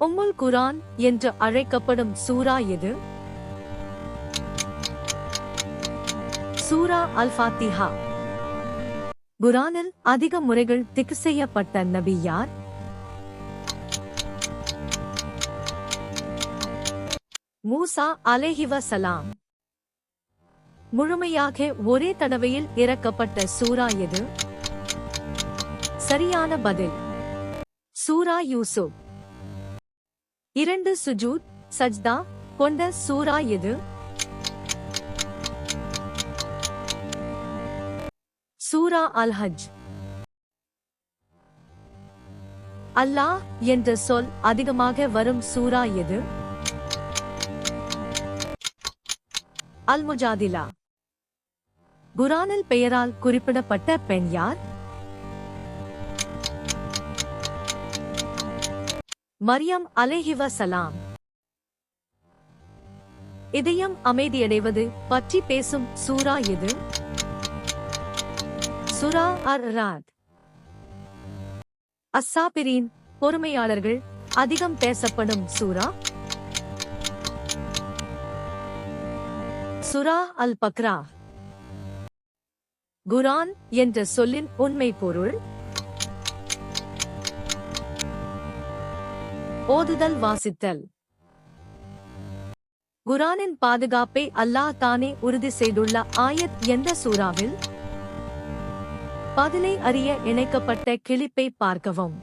உம்முல் குரான் என்று அழைக்கப்படும் சூரா எது? சூரா அல்-ஃபாத்திஹா. குரானில் அதிக முறைகள் திக்ர் செய்யப்பட்ட நபி யார்? மூசா அலைஹிவஸலாம். முழுமையாக ஒரே தடவையில் இறக்கப்பட்ட சூரா எது? சரியான பதில் சூரா யூசுப். 2 சுஜூத் சஜ்தா கொண்ட சூரா எது? சூரா அல்-ஹஜ். அல்லாஹ் என்ற சொல் அதிகமாக வரும் சூரா எது? அல்-முஜாதிலா. குரானில் பெயரால் குறிப்பிடப்பட்ட பெண் யார்? மரியம் அலைஹிவஸலாம். இதயம் அமைதியடைவது பற்றி பேசும் சூரா எது? சூரா அர்-ராத். அஸ்ஸாபிரீன் பொறுமையாளர்கள் அதிகம் பேசப்படும் சூரா? சூரா அல்-பக்ரா. குரான் என்ற சொல்லின் உண்மை பொருள்? ஓதுதல் வாசித்தல். குரானின் பாதுகாப்பை அல்லாஹ் தானே உறுதி செய்துள்ள ஆயத் எந்த சூறாவில்? பதிலை அறிய இணைக்கப்பட்ட கிளிப்பை பார்க்கவும்.